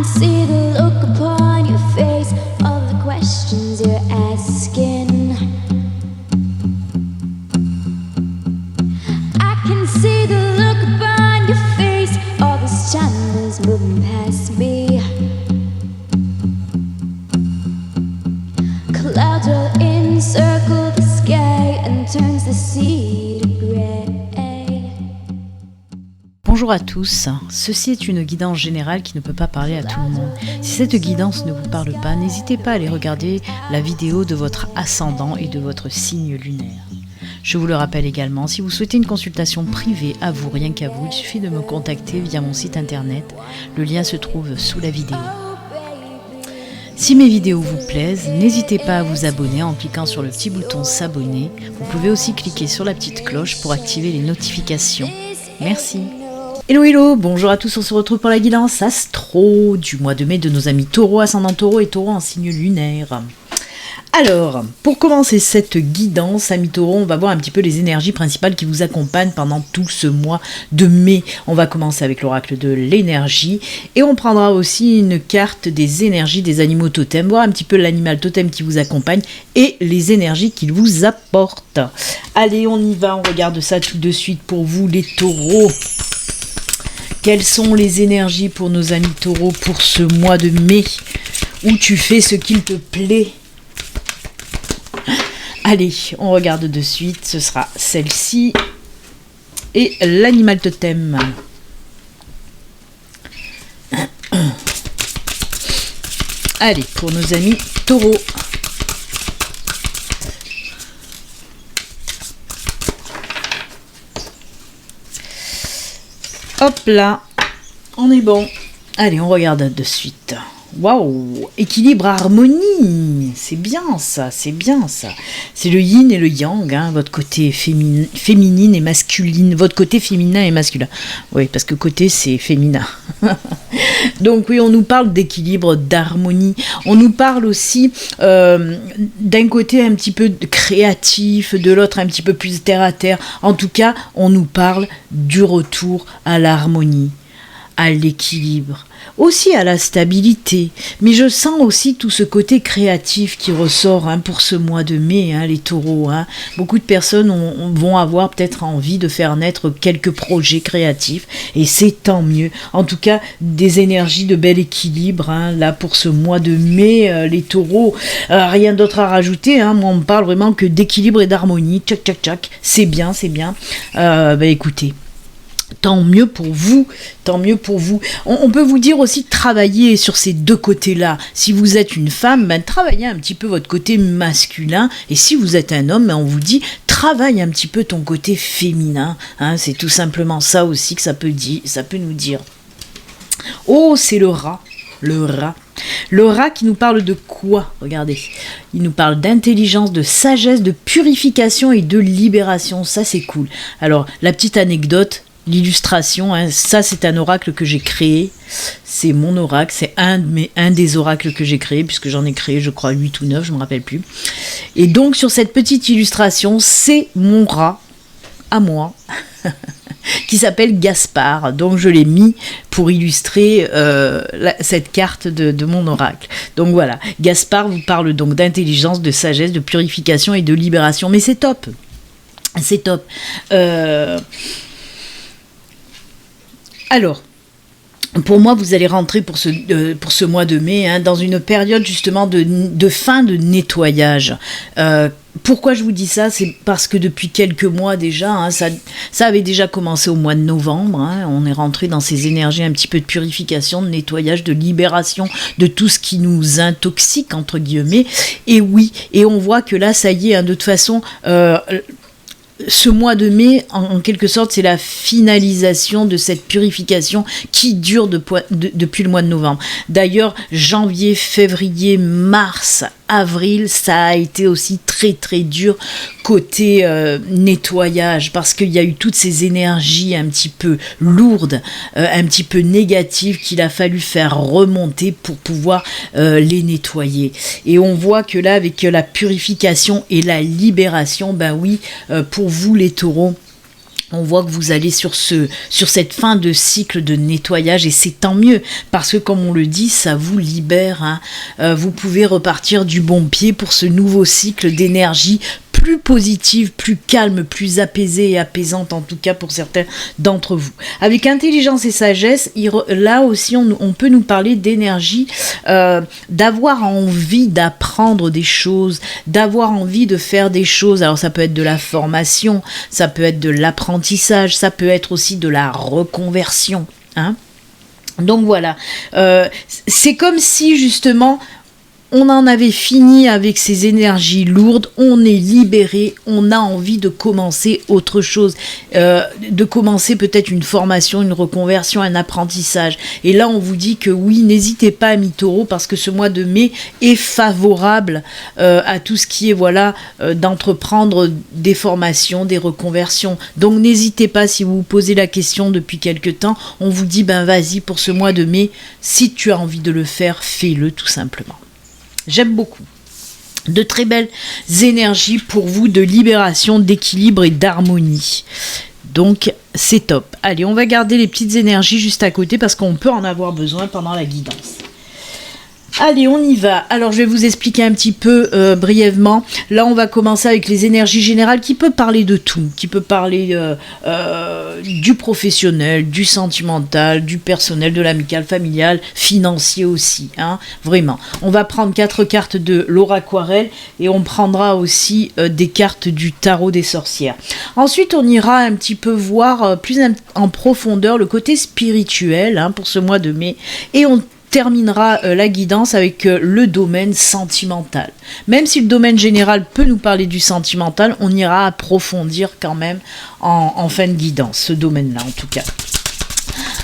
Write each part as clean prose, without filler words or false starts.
see the look upon your face, all the questions you're asking. I can see the look upon your face, all this time is moving past me. Clouds roll in, circle the sky, and turns the sea to grey. Bonjour à tous, ceci est une guidance générale qui ne peut pas parler à tout le monde. Si cette guidance ne vous parle pas, n'hésitez pas à aller regarder la vidéo de votre ascendant et de votre signe lunaire. Je vous le rappelle également, si vous souhaitez une consultation privée à vous, rien qu'à vous, il suffit de me contacter via mon site internet. Le lien se trouve sous la vidéo. Si mes vidéos vous plaisent, n'hésitez pas à vous abonner en cliquant sur le petit bouton s'abonner. Vous pouvez aussi cliquer sur la petite cloche pour activer les notifications. Merci. Hello hello, bonjour à tous, on se retrouve pour la guidance astro du mois de mai de nos amis taureaux, ascendant taureau et taureau en signe lunaire. Alors, pour commencer cette guidance, amis taureaux, on va voir un petit peu les énergies principales qui vous accompagnent pendant tout ce mois de mai. On va commencer avec l'oracle de l'énergie et on prendra aussi une carte des énergies des animaux totems, voir un petit peu l'animal totem qui vous accompagne et les énergies qu'il vous apporte. Allez, on y va, on regarde ça tout de suite pour vous les taureaux. Quelles sont les énergies pour nos amis taureaux pour ce mois de mai où tu fais ce qu'il te plaît? Allez, on regarde de suite, ce sera celle-ci et l'animal totem. Allez, pour nos amis taureaux. Hop là, on est bon. Allez, on regarde de suite. Waouh, équilibre, harmonie, c'est bien ça, c'est bien ça. C'est le yin et le yang, hein, votre côté féminine et masculine, votre côté féminin et masculin. Oui, parce que côté c'est féminin. Donc oui, on nous parle d'équilibre, d'harmonie. On nous parle aussi d'un côté un petit peu créatif, de l'autre un petit peu plus terre à terre. En tout cas, on nous parle du retour à l'harmonie, à l'équilibre, aussi à la stabilité, mais je sens aussi tout ce côté créatif qui ressort pour ce mois de mai, les taureaux. Beaucoup de personnes vont avoir peut-être envie de faire naître quelques projets créatifs, et c'est tant mieux. En tout cas, des énergies de bel équilibre, là pour ce mois de mai, les taureaux, rien d'autre à rajouter, moi on me parle vraiment que d'équilibre et d'harmonie, tchac tchac tchac, c'est bien, c'est bien. Écoutez, tant mieux pour vous, tant mieux pour vous. On peut vous dire aussi de travailler sur ces deux côtés-là. Si vous êtes une femme, travaillez un petit peu votre côté masculin. Et si vous êtes un homme, on vous dit, travaille un petit peu ton côté féminin. C'est tout simplement ça aussi que ça peut nous dire. Oh, c'est le rat. Le rat. Le rat qui nous parle de quoi? Regardez, il nous parle d'intelligence, de sagesse, de purification et de libération. Ça, c'est cool. Alors, la petite anecdote, l'illustration, ça c'est un oracle que j'ai créé, c'est mon oracle, c'est un des oracles que j'ai créé, puisque j'en ai créé je crois 8 ou 9, je ne me rappelle plus. Et donc sur cette petite illustration, c'est mon rat, à moi, qui s'appelle Gaspard, donc je l'ai mis pour illustrer cette carte de mon oracle. Donc voilà, Gaspard vous parle donc d'intelligence, de sagesse, de purification et de libération, mais c'est top, c'est top. Alors, pour moi, vous allez rentrer pour ce mois de mai dans une période justement de fin de nettoyage. Pourquoi je vous dis ça? C'est parce que depuis quelques mois déjà, ça avait déjà commencé au mois de novembre. On est rentré dans ces énergies un petit peu de purification, de nettoyage, de libération de tout ce qui nous intoxique, entre guillemets. Et oui, et on voit que là, ça y est, de toute façon... ce mois de mai, en quelque sorte, c'est la finalisation de cette purification qui dure depuis le mois de novembre. D'ailleurs, janvier, février, mars, avril, ça a été aussi très très dur côté nettoyage, parce qu'il y a eu toutes ces énergies un petit peu lourdes, un petit peu négatives qu'il a fallu faire remonter pour pouvoir les nettoyer. Et on voit que là, avec la purification et la libération, pour vous les taureaux, On voit que vous allez sur cette fin de cycle de nettoyage et c'est tant mieux parce que comme on le dit, ça vous libère. Hein. Vous pouvez repartir du bon pied pour ce nouveau cycle d'énergie plus positive, plus calme, plus apaisée et apaisante en tout cas pour certains d'entre vous. Avec intelligence et sagesse, là aussi on peut nous parler d'énergie, d'avoir envie d'apprendre des choses, d'avoir envie de faire des choses. Alors ça peut être de la formation, ça peut être de l'apprentissage, ça peut être aussi de la reconversion. Hein. Donc voilà, c'est comme si justement on en avait fini avec ces énergies lourdes, on est libéré, on a envie de commencer autre chose, de commencer peut-être une formation, une reconversion, un apprentissage. Et là, on vous dit que oui, n'hésitez pas à mi-taureau parce que ce mois de mai est favorable à tout ce qui est d'entreprendre des formations, des reconversions. Donc n'hésitez pas si vous vous posez la question depuis quelque temps, on vous dit vas-y pour ce mois de mai, si tu as envie de le faire, fais-le tout simplement. J'aime beaucoup. De très belles énergies pour vous de libération, d'équilibre et d'harmonie. Donc, c'est top. Allez, on va garder les petites énergies juste à côté parce qu'on peut en avoir besoin pendant la guidance. Allez, on y va. Alors, je vais vous expliquer un petit peu brièvement. Là, on va commencer avec les énergies générales qui peut parler de tout. Qui peut parler du professionnel, du sentimental, du personnel, de l'amical, familial, financier aussi. Hein, vraiment. On va prendre 4 cartes de Laura Aquarelle et on prendra aussi des cartes du tarot des sorcières. Ensuite, on ira un petit peu voir plus en profondeur le côté spirituel pour ce mois de mai. Et on terminera la guidance avec le domaine sentimental. Même si le domaine général peut nous parler du sentimental, on ira approfondir quand même en fin de guidance, ce domaine-là en tout cas.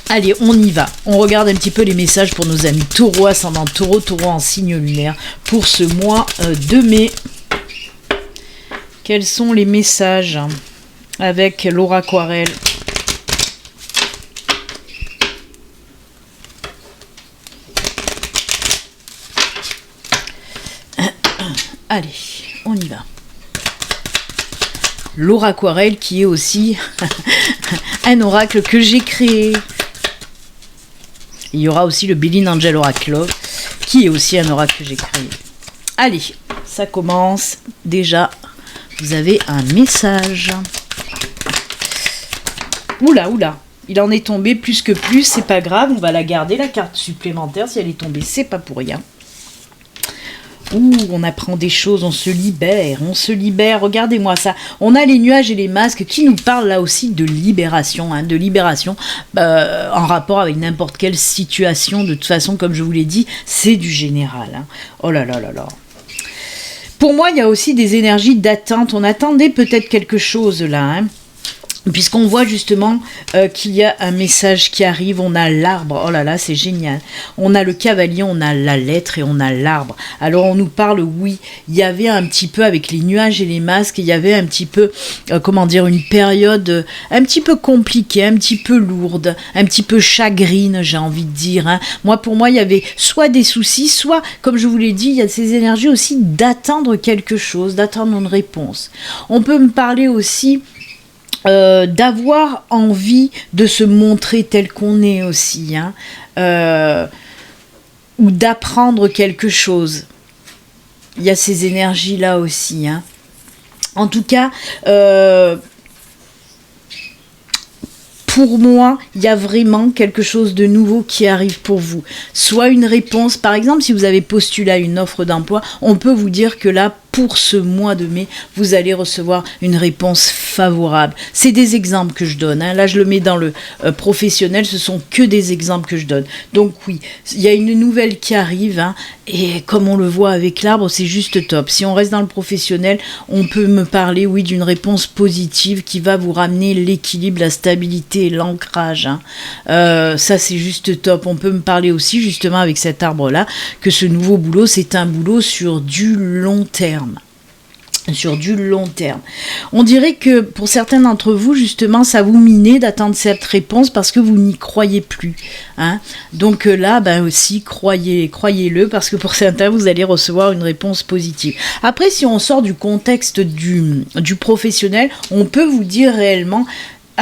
Allez, on y va. On regarde un petit peu les messages pour nos amis taureau, ascendant taureau, taureau en signe lunaire pour ce mois de mai. Quels sont les messages avec Laura Aquarelle ? Allez, on y va. Laura Aquarelle qui est aussi un oracle que j'ai créé. Il y aura aussi le Béline Angel Oracle Love qui est aussi un oracle que j'ai créé. Allez, ça commence. Déjà, vous avez un message. Oula, il en est tombé plus que plus, c'est pas grave, on va la garder, la carte supplémentaire. Si elle est tombée, c'est pas pour rien. Ouh, on apprend des choses, on se libère, regardez-moi ça. On a les nuages et les masques qui nous parlent là aussi de libération, en rapport avec n'importe quelle situation. De toute façon, comme je vous l'ai dit, c'est du général. Hein. Oh là là là là. Pour moi, il y a aussi des énergies d'attente. On attendait peut-être quelque chose là, hein. Puisqu'on voit justement qu'il y a un message qui arrive, on a l'arbre, oh là là c'est génial, on a le cavalier, on a la lettre et on a l'arbre. Alors on nous parle, oui, il y avait un petit peu avec les nuages et les masques, il y avait un petit peu, une période un petit peu compliquée, un petit peu lourde, un petit peu chagrine, j'ai envie de dire. Hein. Pour moi, il y avait soit des soucis, soit, comme je vous l'ai dit, il y a ces énergies aussi d'attendre quelque chose, d'attendre une réponse. On peut me parler aussi d'avoir envie de se montrer tel qu'on est aussi, ou d'apprendre quelque chose. Il y a ces énergies-là aussi. Hein. En tout cas, pour moi, il y a vraiment quelque chose de nouveau qui arrive pour vous. Soit une réponse, par exemple, si vous avez postulé à une offre d'emploi, on peut vous dire que là, pour ce mois de mai, vous allez recevoir une réponse favorable. C'est des exemples que je donne. Hein. Là, je le mets dans le professionnel. Ce sont que des exemples que je donne. Donc oui, il y a une nouvelle qui arrive. Hein, et comme on le voit avec l'arbre, c'est juste top. Si on reste dans le professionnel, on peut me parler, oui, d'une réponse positive qui va vous ramener l'équilibre, la stabilité et l'ancrage. Hein. Ça, c'est juste top. On peut me parler aussi, justement, avec cet arbre-là, que ce nouveau boulot, c'est un boulot sur du long terme. Sur du long terme. On dirait que pour certains d'entre vous, justement, ça vous minait d'attendre cette réponse parce que vous n'y croyez plus. Hein. Donc là, aussi, croyez-le, parce que pour certains, vous allez recevoir une réponse positive. Après, si on sort du contexte du professionnel, on peut vous dire réellement,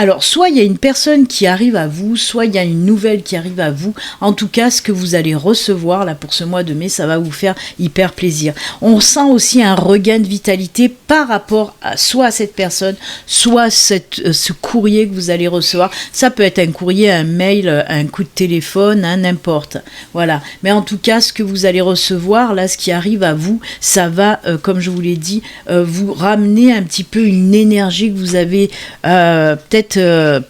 Alors, soit il y a une personne qui arrive à vous, soit il y a une nouvelle qui arrive à vous. En tout cas, ce que vous allez recevoir là pour ce mois de mai, ça va vous faire hyper plaisir. On sent aussi un regain de vitalité par rapport soit à cette personne, soit ce courrier que vous allez recevoir. Ça peut être un courrier, un mail, un coup de téléphone, n'importe. Voilà. Mais en tout cas, ce que vous allez recevoir là, ce qui arrive à vous, ça va, comme je vous l'ai dit, vous ramener un petit peu une énergie que vous avez peut-être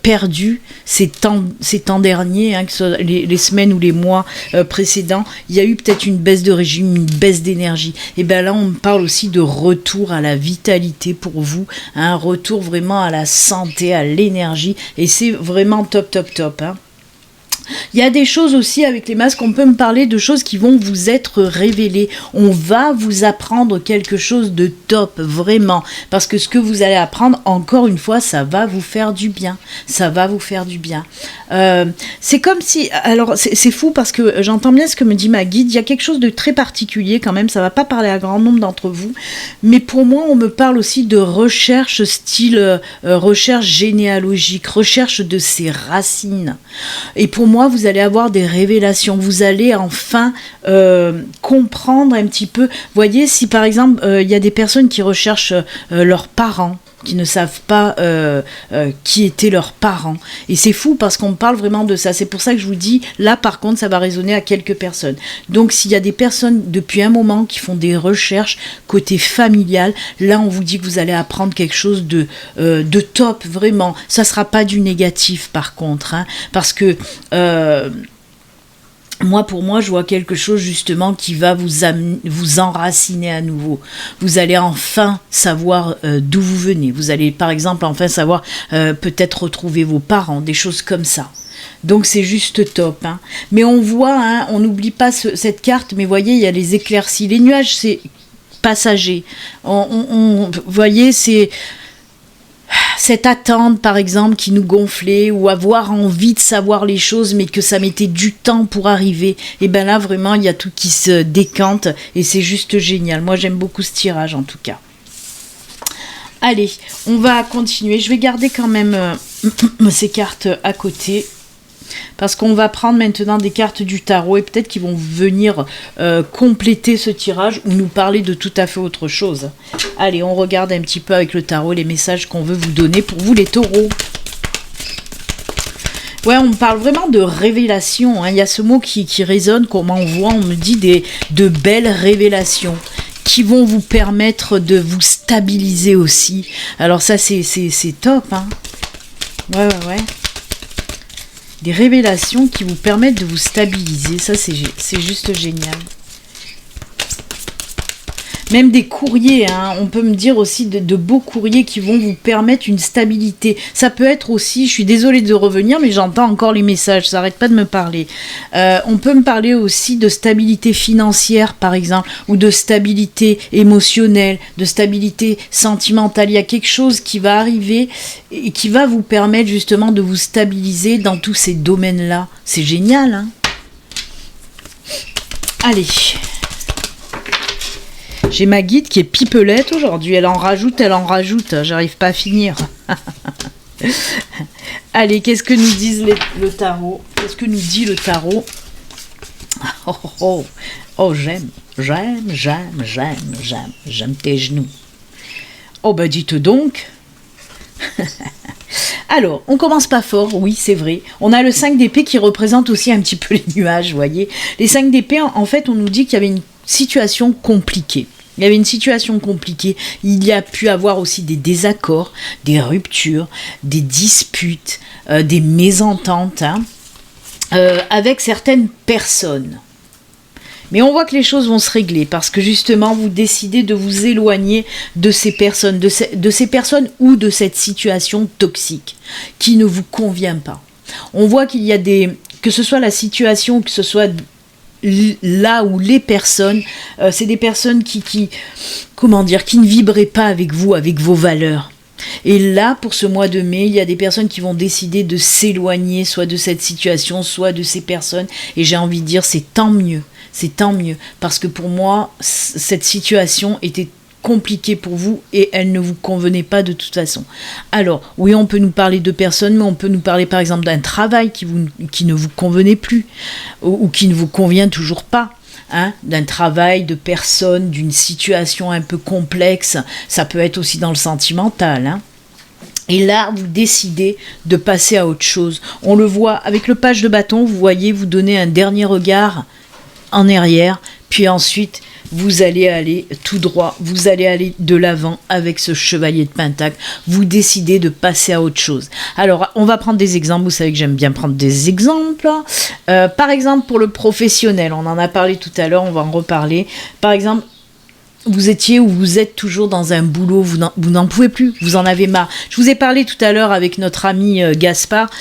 perdu ces temps derniers, hein, que ce soit les semaines ou les mois précédents. Il y a eu peut-être une baisse de régime, une baisse d'énergie. Et bien là, on parle aussi de retour à la vitalité pour vous, un retour vraiment à la santé, à l'énergie. Et c'est vraiment top, top, top. Hein. Il y a des choses aussi avec les masques, on peut me parler de choses qui vont vous être révélées. On va vous apprendre quelque chose de top, vraiment. Parce que ce que vous allez apprendre, encore une fois, ça va vous faire du bien. Ça va vous faire du bien. C'est comme si... Alors, c'est fou parce que j'entends bien ce que me dit ma guide. Il y a quelque chose de très particulier quand même. Ça ne va pas parler à grand nombre d'entre vous. Mais pour moi, on me parle aussi de recherche style recherche généalogique, recherche de ses racines. Et pour moi, vous allez avoir des révélations, vous allez enfin comprendre un petit peu. Voyez, si par exemple, il y a des personnes qui recherchent leurs parents, qui ne savent pas qui étaient leurs parents. Et c'est fou parce qu'on parle vraiment de ça. C'est pour ça que je vous dis, là par contre, ça va résonner à quelques personnes. Donc s'il y a des personnes depuis un moment qui font des recherches côté familial, là on vous dit que vous allez apprendre quelque chose de top, vraiment. Ça ne sera pas du négatif par contre, hein, parce que... pour moi, je vois quelque chose justement qui va vous enraciner à nouveau. Vous allez enfin savoir d'où vous venez. Vous allez par exemple enfin savoir peut-être retrouver vos parents, des choses comme ça. Donc c'est juste top. Hein. Mais on voit, hein, on n'oublie pas cette carte, mais voyez, il y a les éclaircies. Les nuages, c'est passager. Vous voyez, c'est... cette attente par exemple qui nous gonflait ou avoir envie de savoir les choses mais que ça mettait du temps pour arriver, et bien là vraiment il y a tout qui se décante et c'est juste génial. Moi j'aime beaucoup ce tirage en tout cas. Allez, on va continuer. Je vais garder quand même ces cartes à côté parce qu'on va prendre maintenant des cartes du tarot et peut-être qu'ils vont venir compléter ce tirage ou nous parler de tout à fait autre chose. Allez, on regarde un petit peu avec le tarot les messages qu'on veut vous donner pour vous les taureaux. Ouais, on me parle vraiment de révélation. Hein. Il y a ce mot qui résonne, comment on voit, on me dit de belles révélations qui vont vous permettre de vous stabiliser aussi. Alors ça, c'est top. Hein. Ouais. Des révélations qui vous permettent de vous stabiliser. Ça, c'est juste génial. Même des courriers, hein. On peut me dire aussi de beaux courriers qui vont vous permettre une stabilité. Ça peut être aussi, je suis désolée de revenir, mais j'entends encore les messages, ça n'arrête pas de me parler. On peut me parler aussi de stabilité financière, par exemple, ou de stabilité émotionnelle, de stabilité sentimentale. Il y a quelque chose qui va arriver et qui va vous permettre justement de vous stabiliser dans tous ces domaines-là. C'est génial, hein? Allez. J'ai ma guide qui est pipelette aujourd'hui. Elle en rajoute. J'arrive pas à finir. Allez, qu'est-ce que nous disent le tarot? Qu'est-ce que nous dit le tarot? Oh, j'aime tes genoux. Oh, bah dites donc. Alors, on commence pas fort, oui, c'est vrai. On a le 5 d'épée qui représente aussi un petit peu les nuages, vous voyez. Les 5 d'épée, en fait, on nous dit qu'il y avait une situation compliquée. Il y avait une situation compliquée. Il y a pu avoir aussi des désaccords, des ruptures, des disputes, des mésententes hein, avec certaines personnes. Mais on voit que les choses vont se régler parce que justement, vous décidez de vous éloigner de ces personnes, de ces personnes ou de cette situation toxique qui ne vous convient pas. On voit qu'il y a que ce soit la situation, que ce soit là où les personnes, c'est des personnes qui ne vibraient pas avec vous, avec vos valeurs. Et là, pour ce mois de mai, il y a des personnes qui vont décider de s'éloigner, soit de cette situation, soit de ces personnes. Et j'ai envie de dire, c'est tant mieux, parce que pour moi, cette situation était compliquée pour vous et elle ne vous convenait pas de toute façon. Alors, oui, on peut nous parler de personnes, mais on peut nous parler par exemple d'un travail qui ne vous convenait plus ou qui ne vous convient toujours pas. Hein, d'un travail, de personnes, d'une situation un peu complexe. Ça peut être aussi dans le sentimental. Hein. Et là, vous décidez de passer à autre chose. On le voit avec le page de bâton, vous voyez, vous donnez un dernier regard en arrière, puis ensuite, vous allez aller tout droit, vous allez aller de l'avant avec ce chevalier de pentacle. Vous décidez de passer à autre chose. Alors, on va prendre des exemples. Vous savez que j'aime bien prendre des exemples. Par exemple, pour le professionnel, on en a parlé tout à l'heure, on va en reparler. Par exemple, vous étiez ou vous êtes toujours dans un boulot, vous n'en pouvez plus, vous en avez marre. Je vous ai parlé tout à l'heure avec notre ami Gaspard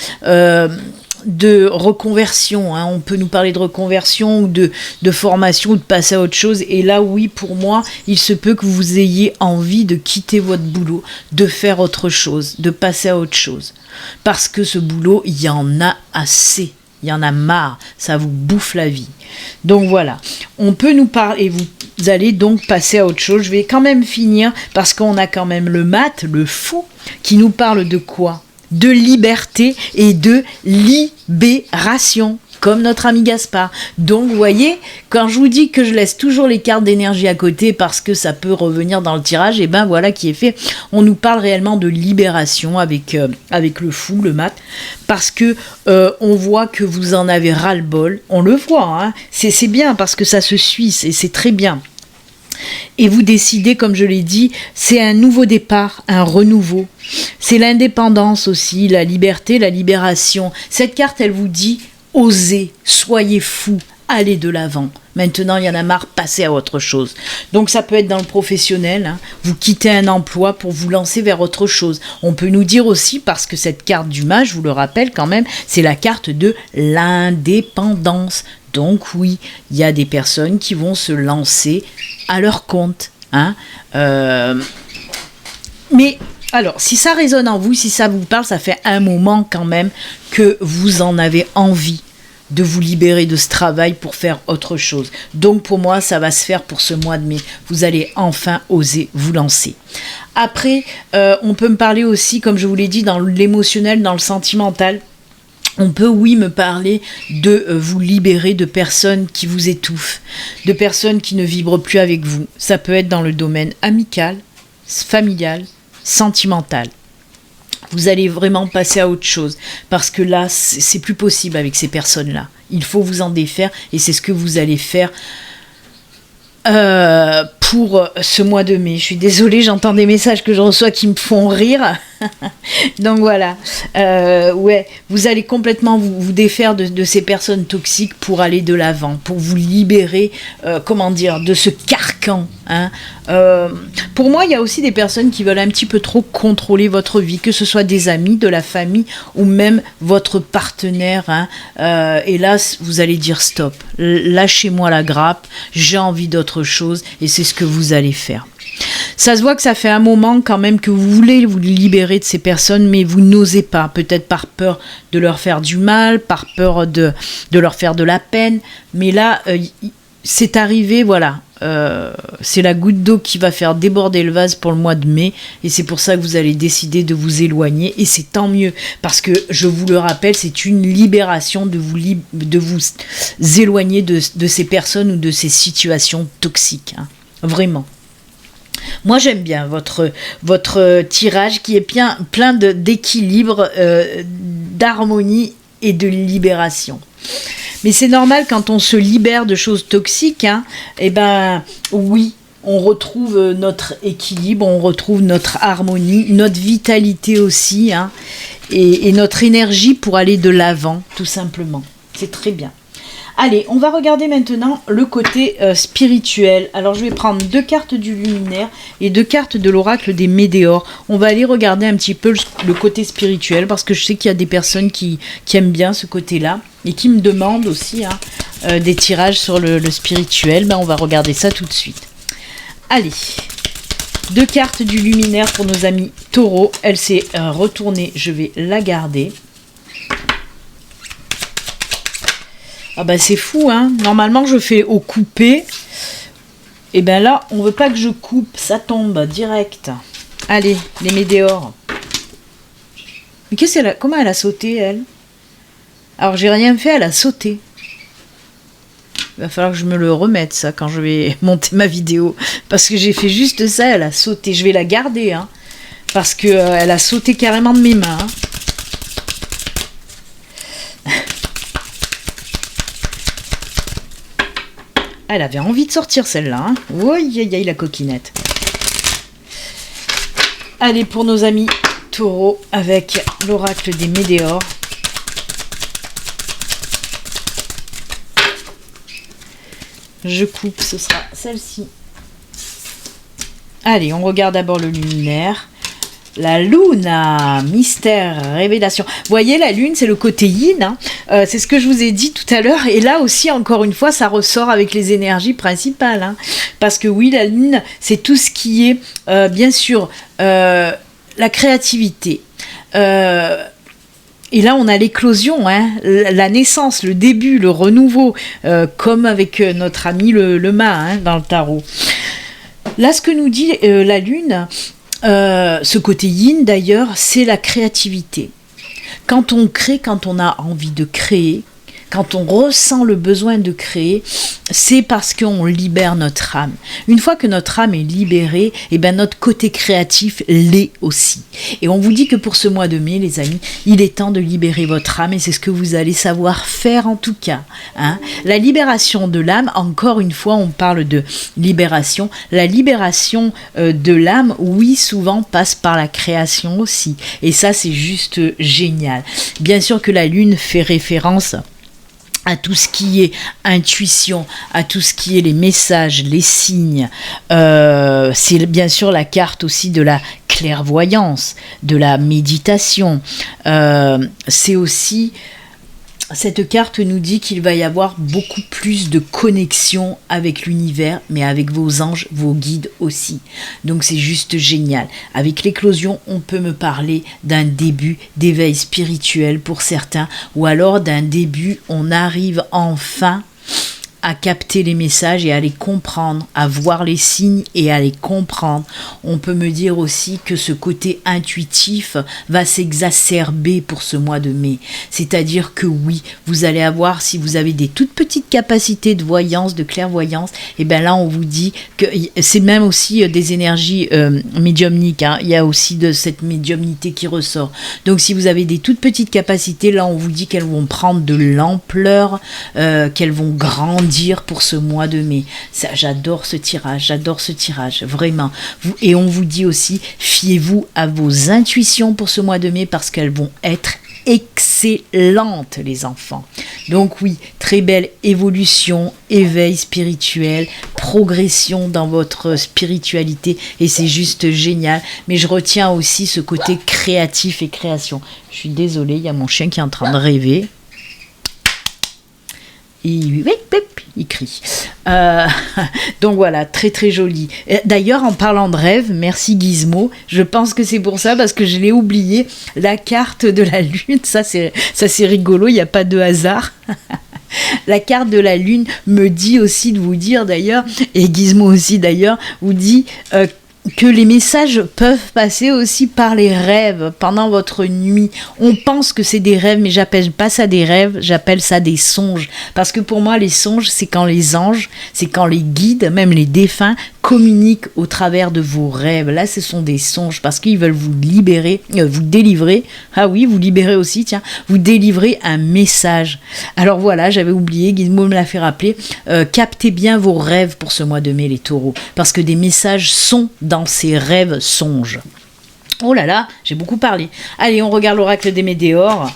de reconversion. Hein. On peut nous parler de reconversion ou de formation ou de passer à autre chose. Et là, oui, pour moi, il se peut que vous ayez envie de quitter votre boulot, de faire autre chose, de passer à autre chose. Parce que ce boulot, il y en a assez. Il y en a marre, ça vous bouffe la vie. Donc voilà, on peut nous parler, et vous allez donc passer à autre chose. Je vais quand même finir, parce qu'on a quand même le mat, le fou, qui nous parle de quoi ? De liberté et de libération, comme notre ami Gaspard. Donc vous voyez, quand je vous dis que je laisse toujours les cartes d'énergie à côté parce que ça peut revenir dans le tirage, et ben voilà qui est fait. On nous parle réellement de libération avec le fou, le mat, parce que on voit que vous en avez ras-le-bol. On le voit, hein. C'est bien parce que ça se suit, c'est très bien. Et vous décidez, comme je l'ai dit, c'est un nouveau départ, un renouveau. C'est l'indépendance aussi, la liberté, la libération. Cette carte, elle vous dit, osez, soyez fous, allez de l'avant. Maintenant, il y en a marre, passez à autre chose. Donc ça peut être dans le professionnel, hein. Vous quittez un emploi pour vous lancer vers autre chose. On peut nous dire aussi, parce que cette carte du mage, je vous le rappelle quand même, c'est la carte de l'indépendance. Donc oui, il y a des personnes qui vont se lancer à leur compte. Hein. Mais alors, si ça résonne en vous, si ça vous parle, ça fait un moment quand même que vous en avez envie de vous libérer de ce travail pour faire autre chose. Donc pour moi, ça va se faire pour ce mois de mai. Vous allez enfin oser vous lancer. Après, on peut me parler aussi, comme je vous l'ai dit, dans l'émotionnel, dans le sentimental. On peut, oui, me parler de vous libérer de personnes qui vous étouffent, de personnes qui ne vibrent plus avec vous. Ça peut être dans le domaine amical, familial, sentimental. Vous allez vraiment passer à autre chose, parce que là, c'est plus possible avec ces personnes-là. Il faut vous en défaire, et c'est ce que vous allez faire pour ce mois de mai. Je suis désolée, j'entends des messages que je reçois qui me font rire. Donc voilà, ouais, vous allez complètement vous défaire de ces personnes toxiques pour aller de l'avant, pour vous libérer, de ce carcan. Hein. Pour moi, il y a aussi des personnes qui veulent un petit peu trop contrôler votre vie, que ce soit des amis, de la famille ou même votre partenaire. Hein. Et là, vous allez dire stop, lâchez-moi la grappe, j'ai envie d'autre chose, et c'est ce que vous allez faire. Ça se voit que ça fait un moment quand même que vous voulez vous libérer de ces personnes, mais vous n'osez pas, peut-être par peur de leur faire du mal, par peur de leur faire de la peine. Mais là, c'est arrivé, voilà. C'est la goutte d'eau qui va faire déborder le vase pour le mois de mai, et c'est pour ça que vous allez décider de vous éloigner, et c'est tant mieux, parce que je vous le rappelle, c'est une libération de vous éloigner de ces personnes ou de ces situations toxiques, hein. Vraiment. Moi, j'aime bien votre tirage qui est plein d'équilibre, d'harmonie et de libération. Mais c'est normal, quand on se libère de choses toxiques, hein, eh ben oui, on retrouve notre équilibre, on retrouve notre harmonie, notre vitalité aussi, hein, et notre énergie pour aller de l'avant, tout simplement. C'est très bien. Allez, on va regarder maintenant le côté spirituel. Alors, je vais prendre 2 cartes du luminaire et 2 cartes de l'oracle des météores. On va aller regarder un petit peu le côté spirituel, parce que je sais qu'il y a des personnes qui aiment bien ce côté-là et qui me demandent aussi des tirages sur le spirituel. Ben, on va regarder ça tout de suite. Allez, 2 cartes du luminaire pour nos amis taureaux. Elle s'est retournée, je vais la garder. Ah bah c'est fou, hein. Normalement je fais au coupé, Et ben là, on veut pas que je coupe, ça tombe direct. Allez, les météores. Mais comment elle a sauté, elle? Alors, j'ai rien fait, elle a sauté. Il va falloir que je me le remette, ça, quand je vais monter ma vidéo. Parce que j'ai fait juste ça, elle a sauté. Je vais la garder, hein. Parce que elle a sauté carrément de mes mains. Hein. Elle avait envie de sortir, celle-là. Hein. Aïe, aïe, aïe, la coquinette. Allez, pour nos amis taureaux, avec l'oracle des météores. Je coupe, ce sera celle-ci. Allez, on regarde d'abord le luminaire. La luna, mystère, révélation. Vous voyez, la lune, c'est le côté yin. Hein. C'est ce que je vous ai dit tout à l'heure. Et là aussi, encore une fois, ça ressort avec les énergies principales. Hein. Parce que oui, la lune, c'est tout ce qui est, bien sûr, la créativité. Et là, on a l'éclosion, hein, la naissance, le début, le renouveau, comme avec notre ami le mât hein, dans le tarot. Là, ce que nous dit la lune... ce côté yin d'ailleurs, c'est la créativité. Quand on crée, quand on a envie de créer, quand on ressent le besoin de créer, c'est parce qu'on libère notre âme. Une fois que notre âme est libérée, et ben notre côté créatif l'est aussi. Et on vous dit que pour ce mois de mai, les amis, il est temps de libérer votre âme et c'est ce que vous allez savoir faire en tout cas. Hein. La libération de l'âme, encore une fois, on parle de libération. La libération de l'âme, oui, souvent passe par la création aussi. Et ça, c'est juste génial. Bien sûr que la lune fait référence à tout ce qui est intuition, à tout ce qui est les messages, les signes. C'est bien sûr la carte aussi de la clairvoyance, de la méditation. C'est aussi... Cette carte nous dit qu'il va y avoir beaucoup plus de connexion avec l'univers, mais avec vos anges, vos guides aussi. Donc c'est juste génial. Avec l'éclosion, on peut me parler d'un début d'éveil spirituel pour certains, ou alors d'un début, on arrive enfin à capter les messages et à les comprendre, à voir les signes et à les comprendre. On peut me dire aussi que ce côté intuitif va s'exacerber pour ce mois de mai. C'est-à-dire que oui, vous allez avoir, si vous avez des toutes petites capacités de voyance, de clairvoyance, et bien là on vous dit que c'est même aussi des énergies médiumniques. Hein. Il y a aussi de cette médiumnité qui ressort. Donc si vous avez des toutes petites capacités, là on vous dit qu'elles vont prendre de l'ampleur, qu'elles vont grandir pour ce mois de mai. Ça, j'adore ce tirage, vraiment. Et on vous dit aussi, fiez-vous à vos intuitions pour ce mois de mai parce qu'elles vont être excellentes, les enfants. Donc oui, très belle évolution, éveil spirituel, progression dans votre spiritualité et c'est juste génial. Mais je retiens aussi ce côté créatif et création. Je suis désolée, il y a mon chien qui est en train de rêver. Il crie. Donc voilà, très très joli. D'ailleurs, en parlant de rêve, merci Gizmo, je pense que c'est pour ça, parce que je l'ai oublié, la carte de la lune, ça c'est rigolo, il n'y a pas de hasard. La carte de la lune me dit aussi de vous dire d'ailleurs, et Gizmo aussi d'ailleurs, vous dit que les messages peuvent passer aussi par les rêves pendant votre nuit. On pense que c'est des rêves, mais j'appelle pas ça des rêves, j'appelle ça des songes. Parce que pour moi, les songes, c'est quand les anges, c'est quand les guides, même les défunts, communiquent au travers de vos rêves. Là, ce sont des songes parce qu'ils veulent vous libérer, vous délivrer. Ah oui, vous libérer aussi, tiens. Vous délivrer un message. Alors voilà, j'avais oublié, Gizmo me l'a fait rappeler. Captez bien vos rêves pour ce mois de mai, les taureaux. Parce que des messages sont dans ces rêves songes. Oh là là, j'ai beaucoup parlé. Allez, on regarde l'oracle des météores.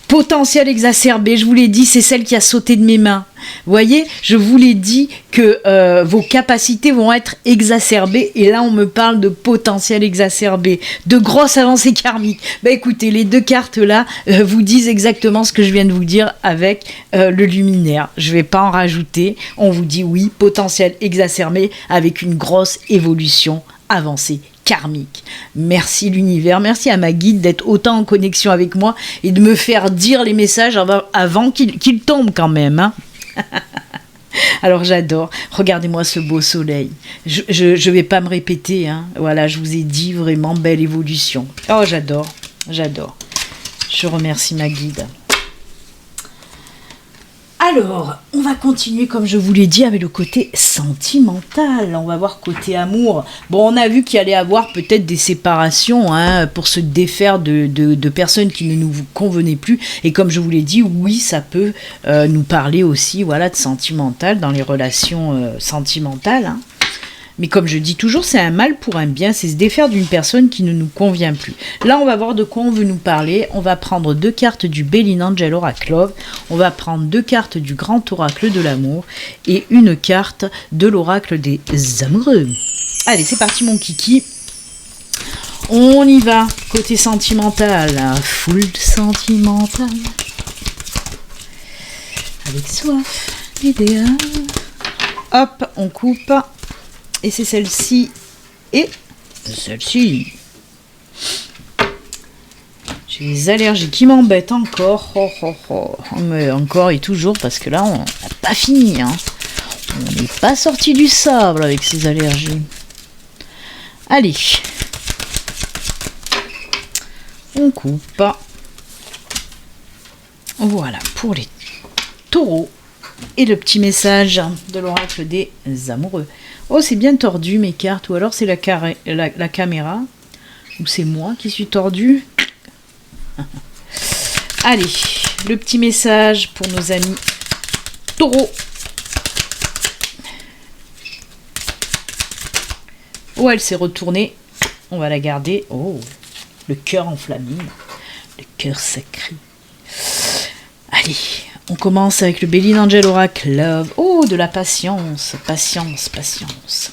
Potentiel exacerbé, je vous l'ai dit, c'est celle qui a sauté de mes mains. Vous voyez, je vous l'ai dit que vos capacités vont être exacerbées. Et là, on me parle de potentiel exacerbé, de grosses avancées karmiques. Bah écoutez, les deux cartes là vous disent exactement ce que je viens de vous dire avec le luminaire. Je ne vais pas en rajouter. On vous dit oui, potentiel exacerbé avec une grosse évolution avancée karmique. Merci l'univers, merci à ma guide d'être autant en connexion avec moi et de me faire dire les messages avant qu'ils tombent quand même. Hein. Alors j'adore. Regardez-moi ce beau soleil. Je vais pas me répéter. Hein. Voilà, je vous ai dit vraiment belle évolution. Oh, j'adore. J'adore. Je remercie ma guide. Alors, on va continuer, comme je vous l'ai dit, avec le côté sentimental. On va voir côté amour. Bon, on a vu qu'il allait avoir peut-être des séparations hein, pour se défaire de personnes qui ne nous convenaient plus. Et comme je vous l'ai dit, oui, ça peut nous parler aussi voilà, de sentimental dans les relations sentimentales. Hein. Mais comme je dis toujours, c'est un mal pour un bien, c'est se défaire d'une personne qui ne nous convient plus. Là, on va voir de quoi on veut nous parler. On va prendre 2 cartes du Belin Angel Oracle Love, on va prendre 2 cartes du Grand Oracle de l'amour et une carte de l'Oracle des amoureux. Allez, c'est parti mon kiki. On y va, côté sentimental, full sentimental. Avec soif, idéal. Hop, on coupe. Et c'est celle-ci et celle-ci. J'ai des allergies qui m'embêtent encore. Mais encore et toujours parce que là, on n'a pas fini. Hein. On n'est pas sorti du sable avec ces allergies. Allez. On coupe. Voilà pour les taureaux. Et le petit message de l'oracle des amoureux. Oh, c'est bien tordu mes cartes, ou alors c'est la caméra, ou c'est moi qui suis tordu. Allez, le petit message pour nos amis taureaux. Oh, elle s'est retournée. On va la garder. Oh, le cœur enflammé, le cœur sacré. Allez. On commence avec le Belin Angel Oracle Love. Oh, de la patience. Patience, patience.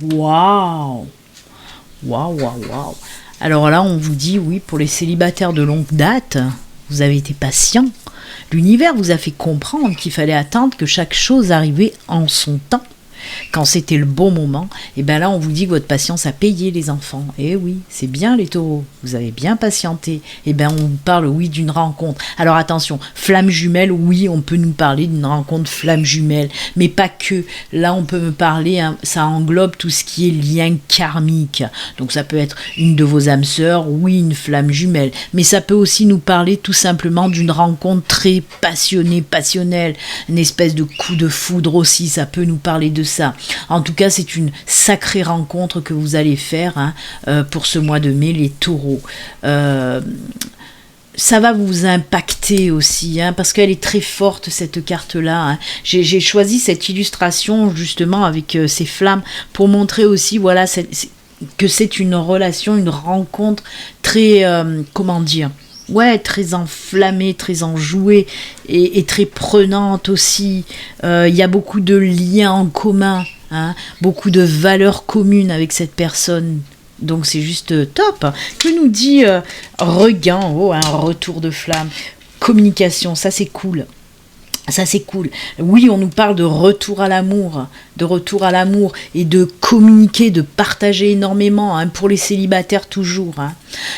Waouh. Waouh, waouh, waouh. Alors là, on vous dit, oui, pour les célibataires de longue date, vous avez été patient. L'univers vous a fait comprendre qu'il fallait attendre que chaque chose arrivait en son temps. Quand c'était le bon moment, et bien là on vous dit que votre patience a payé les enfants. Et oui, c'est bien les taureaux, vous avez bien patienté. Et bien on vous parle oui d'une rencontre. Alors attention, flamme jumelle, oui on peut nous parler d'une rencontre flamme jumelle, mais pas que. Là on peut me parler, hein, ça englobe tout ce qui est lien karmique. Donc ça peut être une de vos âmes sœurs, oui une flamme jumelle, mais ça peut aussi nous parler tout simplement d'une rencontre très passionnée, passionnelle, une espèce de coup de foudre aussi, ça peut nous parler de ça. En tout cas, c'est une sacrée rencontre que vous allez faire hein, pour ce mois de mai, les taureaux. Ça va vous impacter aussi, hein, parce qu'elle est très forte cette carte-là. Hein. J'ai choisi cette illustration justement avec ces flammes pour montrer aussi, voilà, que c'est une relation, une rencontre très, comment dire, ouais, très enflammée, très enjouée et très prenante aussi. Il y a beaucoup de liens en commun, hein, beaucoup de valeurs communes avec cette personne. Donc c'est juste top. Que nous dit Regain, oh, un retour de flamme, communication, ça c'est cool. Ça c'est cool. Oui, on nous parle de retour à l'amour et de communiquer, de partager énormément, hein, pour les célibataires toujours. Hein.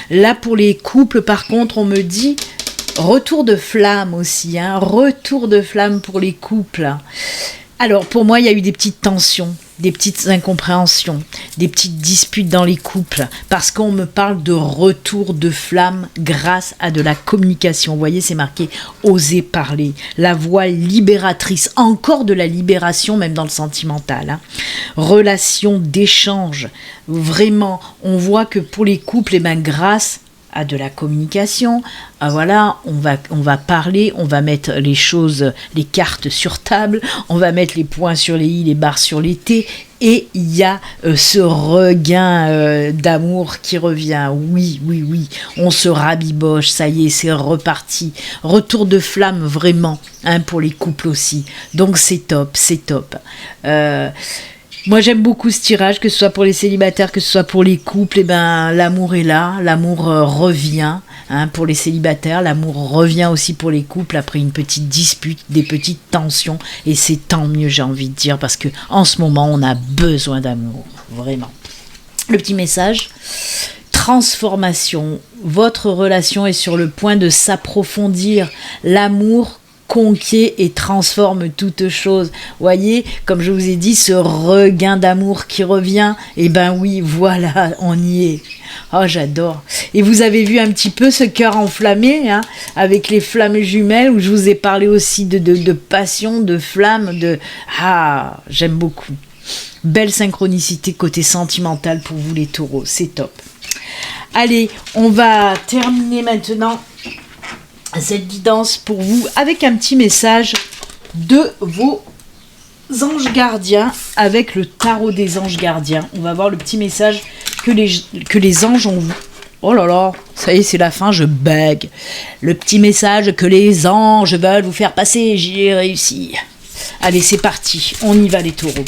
Là pour les couples par contre, on me dit retour de flamme aussi, hein, retour de flamme pour les couples. Alors pour moi, il y a eu des petites tensions, des petites incompréhensions, des petites disputes dans les couples, parce qu'on me parle de retour de flamme grâce à de la communication. Vous voyez, c'est marqué « oser parler », la voix libératrice, encore de la libération, même dans le sentimental. Hein. Relation d'échange, vraiment, on voit que pour les couples, eh ben, grâce à de la communication, voilà, on va parler, on va mettre les choses, les cartes sur table, on va mettre les points sur les i, les barres sur les t, et il y a ce regain d'amour qui revient. Oui, on se rabiboche, ça y est, c'est reparti. Retour de flamme vraiment, hein, pour les couples aussi. Donc c'est top. Moi j'aime beaucoup ce tirage, que ce soit pour les célibataires, que ce soit pour les couples, et ben l'amour est là, l'amour revient, hein, pour les célibataires, l'amour revient aussi pour les couples après une petite dispute, des petites tensions, et c'est tant mieux, j'ai envie de dire, parce que en ce moment on a besoin d'amour, vraiment. Le petit message, transformation, votre relation est sur le point de s'approfondir, l'amour conquiert et transforme toute chose. Voyez, comme je vous ai dit, ce regain d'amour qui revient, et ben oui, voilà, on y est. Oh, j'adore. Et vous avez vu un petit peu ce cœur enflammé, hein, avec les flammes jumelles, où je vous ai parlé aussi de passion, de flamme, de... Ah, j'aime beaucoup. Belle synchronicité côté sentimental pour vous les taureaux, c'est top. Allez, on va terminer maintenant cette guidance pour vous avec un petit message de vos anges gardiens avec le tarot des anges gardiens. On va voir le petit message que les anges ont. Oh là là, ça y est, c'est la fin, je bug. Le petit message que les anges veulent vous faire passer, j'y ai réussi. Allez, c'est parti, on y va les taureaux.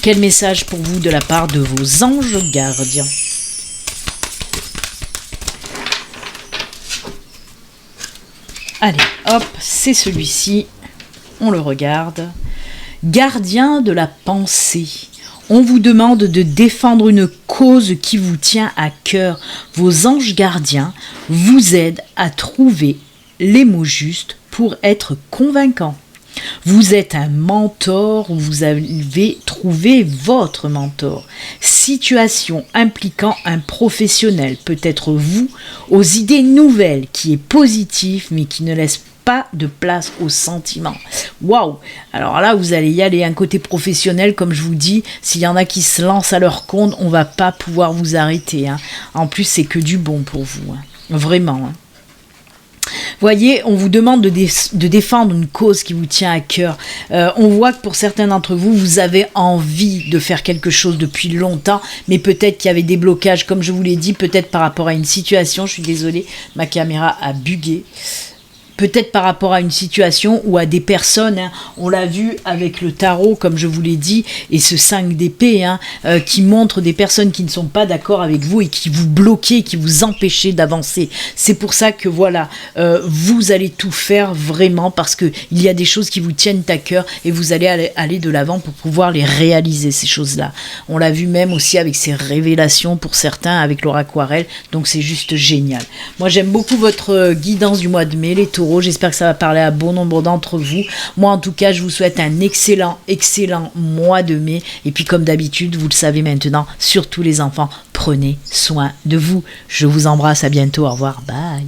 Quel message pour vous de la part de vos anges gardiens? Allez, hop, c'est celui-ci. On le regarde. Gardien de la pensée. On vous demande de défendre une cause qui vous tient à cœur. Vos anges gardiens vous aident à trouver les mots justes pour être convaincants. Vous êtes un mentor, vous avez trouvé votre mentor. Situation impliquant un professionnel, peut-être vous, aux idées nouvelles, qui est positif mais qui ne laisse pas de place aux sentiments. Waouh! Alors là, vous allez y aller, un côté professionnel, comme je vous dis, s'il y en a qui se lancent à leur compte, on va pas pouvoir vous arrêter. Hein. En plus, c'est que du bon pour vous. Hein. Vraiment. Hein. Voyez, on vous demande de défendre une cause qui vous tient à cœur. On voit que pour certains d'entre vous, vous avez envie de faire quelque chose depuis longtemps, mais peut-être qu'il y avait des blocages, comme je vous l'ai dit, peut-être par rapport à une situation. Je suis désolée, ma caméra a bugué. Peut-être par rapport à une situation ou à des personnes, hein, on l'a vu avec le tarot, comme je vous l'ai dit, et ce 5 d'épée, hein, qui montre des personnes qui ne sont pas d'accord avec vous et qui vous bloquent, qui vous empêchent d'avancer. C'est pour ça que voilà, vous allez tout faire vraiment parce qu'il y a des choses qui vous tiennent à cœur et vous allez aller de l'avant pour pouvoir les réaliser, ces choses-là. On l'a vu même aussi avec ces révélations pour certains avec leur aquarelle, donc c'est juste génial. Moi j'aime beaucoup votre guidance du mois de mai, les taureaux. J'espère que ça va parler à bon nombre d'entre vous. Moi, en tout cas, je vous souhaite un excellent mois de mai. Et puis, comme d'habitude, vous le savez maintenant, surtout les enfants, prenez soin de vous. Je vous embrasse. À bientôt. Au revoir. Bye.